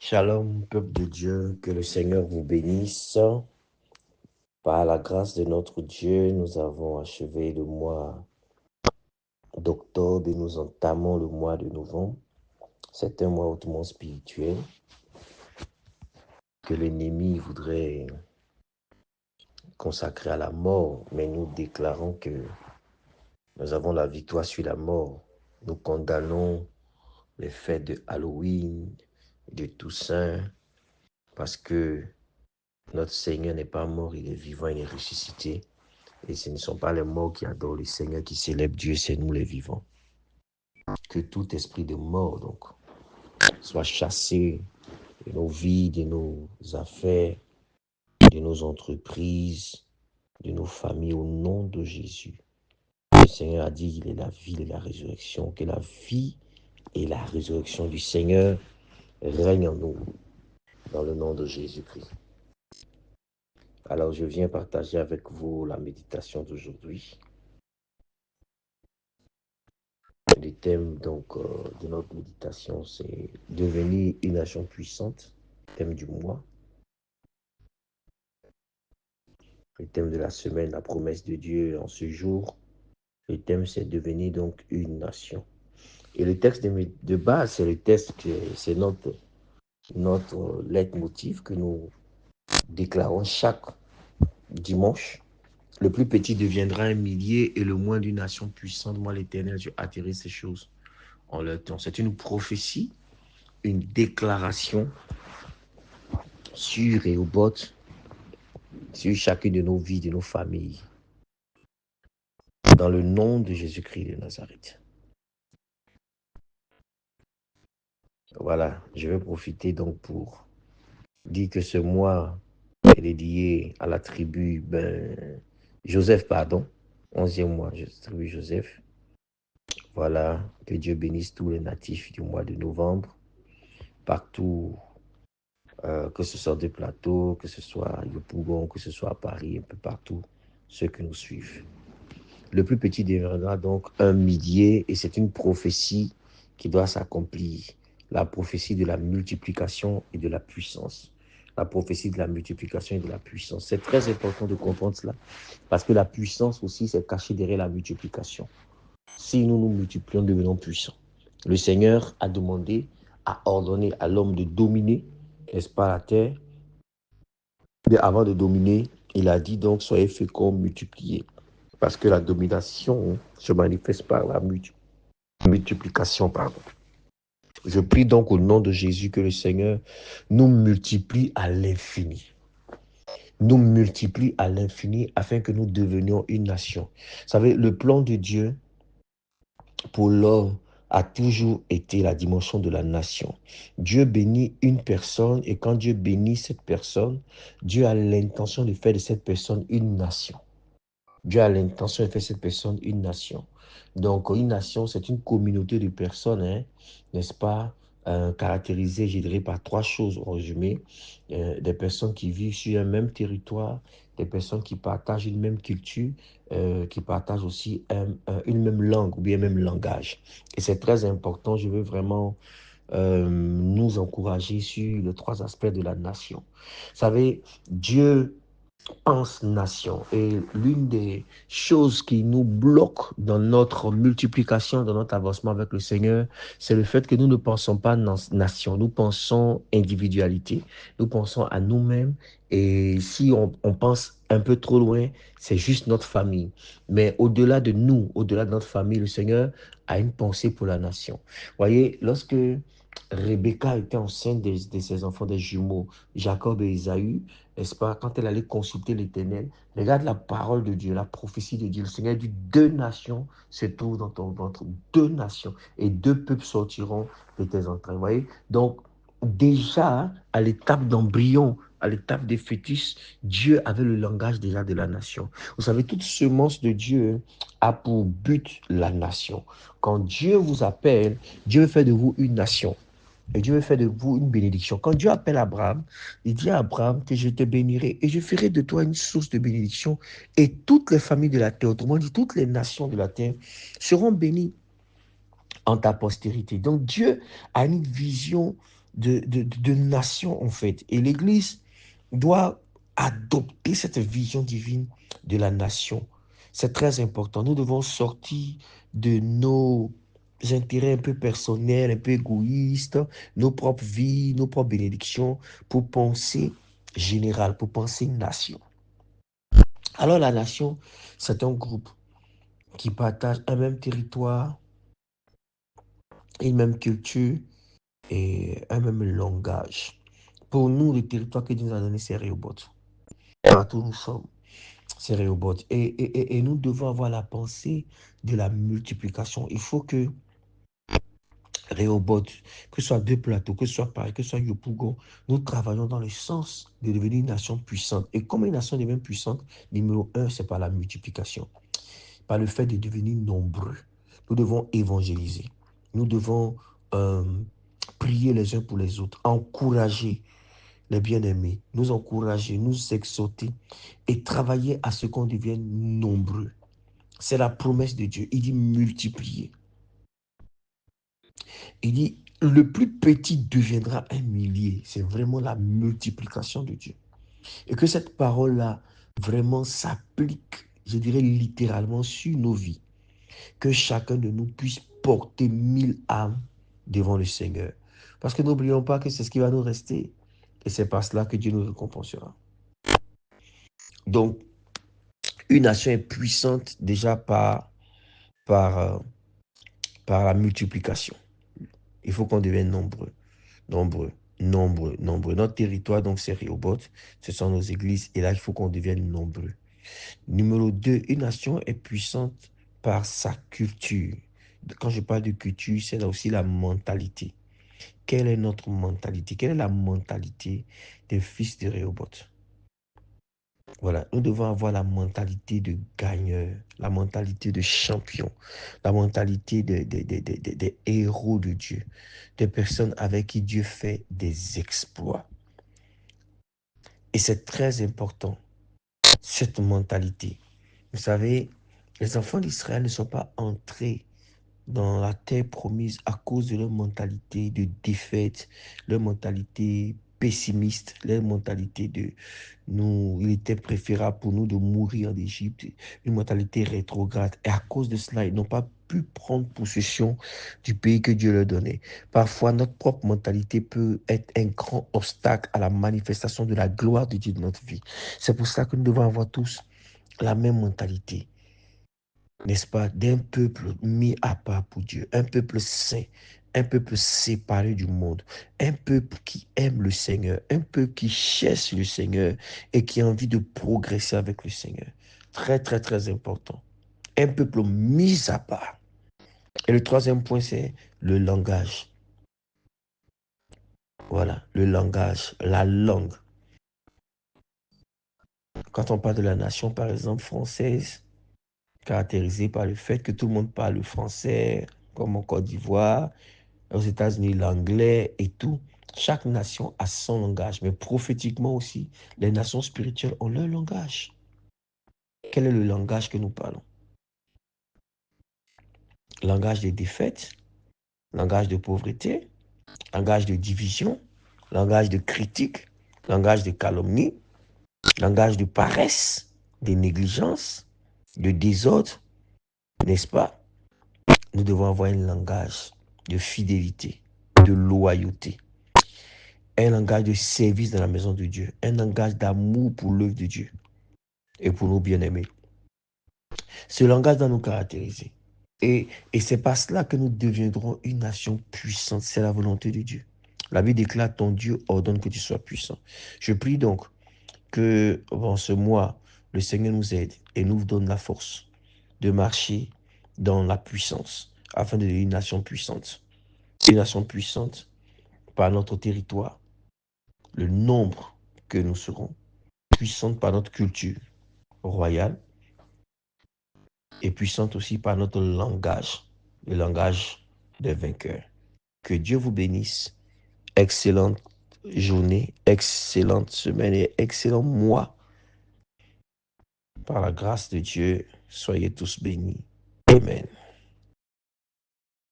Shalom, peuple de Dieu, que le Seigneur vous bénisse. Par la grâce de notre Dieu, nous avons achevé le mois d'octobre et nous entamons le mois de novembre. C'est un mois hautement spirituel que l'ennemi voudrait consacrer à la mort, mais nous déclarons que nous avons la victoire sur la mort. Nous condamnons les fêtes de Halloween, de Toussaint, parce que notre Seigneur n'est pas mort, il est vivant, il est ressuscité. Et ce ne sont pas les morts qui adorent le Seigneur, qui célèbrent Dieu, c'est nous les vivants. Que tout esprit de mort, donc, soit chassé de nos vies, de nos affaires, de nos entreprises, de nos familles, au nom de Jésus. Le Seigneur a dit qu'il est la vie et la résurrection, que la vie et la résurrection du Seigneur règnent en nous, dans le nom de Jésus-Christ. Alors, je viens partager avec vous la méditation d'aujourd'hui. Le thème donc de notre méditation, c'est devenir une nation puissante, thème du mois. Le thème de la semaine, la promesse de Dieu en ce jour. Le thème, c'est devenir donc une nation. Et le texte de base, c'est le texte, c'est notre leitmotiv que nous déclarons chaque dimanche. Le plus petit deviendra un millier et le moins d'une nation puissante. Moi, l'Éternel, je attirer ces choses en leur temps. C'est une prophétie, une déclaration sur et au bord sur chacune de nos vies, de nos familles. Dans le nom de Jésus-Christ de Nazareth. Voilà, je vais profiter donc pour dire que ce mois est dédié à la tribu Joseph, 11e mois, tribu Joseph. Voilà, que Dieu bénisse tous les natifs du mois de novembre, partout, que ce soit des plateaux, que ce soit le Pougon, que ce soit à Paris, un peu partout, ceux qui nous suivent. Le plus petit deviendra donc un millier et c'est une prophétie qui doit s'accomplir. La prophétie de la multiplication et de la puissance. La prophétie de la multiplication et de la puissance. C'est très important de comprendre cela parce que la puissance aussi, c'est caché derrière la multiplication. Si nous nous multiplions, nous devenons puissants. Le Seigneur a demandé, a ordonné à l'homme de dominer, n'est-ce pas, la terre. Mais avant de dominer, il a dit donc, soyez féconds, multipliez. Parce que la domination se manifeste par la multiplication. Je prie donc au nom de Jésus que le Seigneur nous multiplie à l'infini. Nous multiplie à l'infini afin que nous devenions une nation. Vous savez, le plan de Dieu pour l'homme a toujours été la dimension de la nation. Dieu bénit une personne et quand Dieu bénit cette personne, Dieu a l'intention de faire de cette personne une nation. Dieu a l'intention de faire cette personne une nation. Donc, une nation, c'est une communauté de personnes, n'est-ce pas, caractérisées, je dirais, par trois choses en résumé. Des personnes qui vivent sur un même territoire, des personnes qui partagent une même culture, qui partagent aussi une même langue ou bien même langage. Et c'est très important, je veux vraiment nous encourager sur les trois aspects de la nation. Vous savez, Dieu pense nation. Et l'une des choses qui nous bloque dans notre multiplication, dans notre avancement avec le Seigneur, c'est le fait que nous ne pensons pas nation, nous pensons individualité, nous pensons à nous-mêmes. Et si on pense un peu trop loin, c'est juste notre famille. Mais au-delà de nous, au-delà de notre famille, le Seigneur a une pensée pour la nation. Voyez, lorsque Rebecca était enceinte de ses enfants, des jumeaux, Jacob et Isaü, n'est-ce pas, quand elle allait consulter l'Éternel, regarde la parole de Dieu, la prophétie de Dieu. Le Seigneur dit, deux nations se trouvent dans ton ventre, deux nations, et deux peuples sortiront de tes entrailles. Vous voyez? Donc, déjà, à l'étape d'embryon, à l'étape des fœtus, Dieu avait le langage déjà de la nation. Vous savez, toute semence de Dieu a pour but la nation. Quand Dieu vous appelle, Dieu fait de vous une nation. Et Dieu veut faire de vous une bénédiction. Quand Dieu appelle Abraham, il dit à Abraham que je te bénirai et je ferai de toi une source de bénédiction et toutes les familles de la terre, autrement dit toutes les nations de la terre, seront bénies en ta postérité. Donc Dieu a une vision de nation, en fait. Et l'Église doit adopter cette vision divine de la nation. C'est très important. Nous devons sortir de nos intérêts un peu personnels, un peu égoïstes, nos propres vies, nos propres bénédictions, pour penser général, pour penser nation. Alors la nation, c'est un groupe qui partage un même territoire, une même culture et un même langage. Pour nous, le territoire que Dieu nous a donné, c'est Rehoboth. Partout où nous sommes, c'est Rehoboth. Et nous devons avoir la pensée de la multiplication. Il faut que Rehoboth, que ce soit deux plateaux, que ce soit Paris, que ce soit Yopougon, nous travaillons dans le sens de devenir une nation puissante. Et comme une nation devient puissante, numéro un, c'est par la multiplication, par le fait de devenir nombreux. Nous devons évangéliser. Nous devons prier les uns pour les autres, encourager les bien-aimés, nous encourager, nous exhorter et travailler à ce qu'on devienne nombreux. C'est la promesse de Dieu. Il dit multiplier. Il dit le plus petit deviendra un millier. C'est vraiment la multiplication de Dieu. Et que cette parole-là vraiment s'applique, je dirais littéralement, sur nos vies. Que chacun de nous puisse porter 1000 âmes devant le Seigneur. Parce que n'oublions pas que c'est ce qui va nous rester. Et c'est par cela que Dieu nous récompensera. Donc, une nation est puissante déjà par la multiplication. Il faut qu'on devienne nombreux, nombreux, nombreux, nombreux. Notre territoire, donc, c'est Rehoboth. Ce sont nos églises. Et là, il faut qu'on devienne nombreux. Numéro 2, une nation est puissante par sa culture. Quand je parle de culture, c'est là aussi la mentalité. Quelle est notre mentalité? Quelle est la mentalité des fils de Rehoboth? Voilà, nous devons avoir la mentalité de gagneur, la mentalité de champion, la mentalité des héros de Dieu, des personnes avec qui Dieu fait des exploits. Et c'est très important, cette mentalité. Vous savez, les enfants d'Israël ne sont pas entrés dans la terre promise à cause de leur mentalité de défaite, leur mentalité pessimiste, leur mentalité de nous, il était préférable pour nous de mourir en Égypte, une mentalité rétrograde. Et à cause de cela, ils n'ont pas pu prendre possession du pays que Dieu leur donnait. Parfois, notre propre mentalité peut être un grand obstacle à la manifestation de la gloire de Dieu dans notre vie. C'est pour ça que nous devons avoir tous la même mentalité, n'est-ce pas, d'un peuple mis à part pour Dieu, un peuple saint, un peuple séparé du monde, un peuple qui aime le Seigneur, un peuple qui cherche le Seigneur et qui a envie de progresser avec le Seigneur. Très, très, très important. Un peuple mis à part. Et le troisième point, c'est le langage. Voilà, le langage, la langue. Quand on parle de la nation, par exemple, française, caractérisée par le fait que tout le monde parle le français, comme en Côte d'Ivoire, aux États-Unis, l'anglais et tout. Chaque nation a son langage, mais prophétiquement aussi, les nations spirituelles ont leur langage. Quel est le langage que nous parlons? Langage de défaite, langage de pauvreté, langage de division, langage de critique, langage de calomnie, langage de paresse, de négligence, de désordre, n'est-ce pas? Nous devons avoir un langage de fidélité, de loyauté, un langage de service dans la maison de Dieu, un langage d'amour pour l'œuvre de Dieu et pour nos bien-aimés. Ce langage doit nous caractériser. Et c'est par cela que nous deviendrons une nation puissante. C'est la volonté de Dieu. La Bible déclare, ton Dieu ordonne que tu sois puissant. Je prie donc que dans ce mois, le Seigneur nous aide et nous donne la force de marcher dans la puissance afin de devenir une nation puissante. Une nation puissante par notre territoire, le nombre que nous serons, puissante par notre culture royale et puissante aussi par notre langage, le langage des vainqueurs. Que Dieu vous bénisse. Excellente journée, excellente semaine et excellent mois. Par la grâce de Dieu, soyez tous bénis. Amen.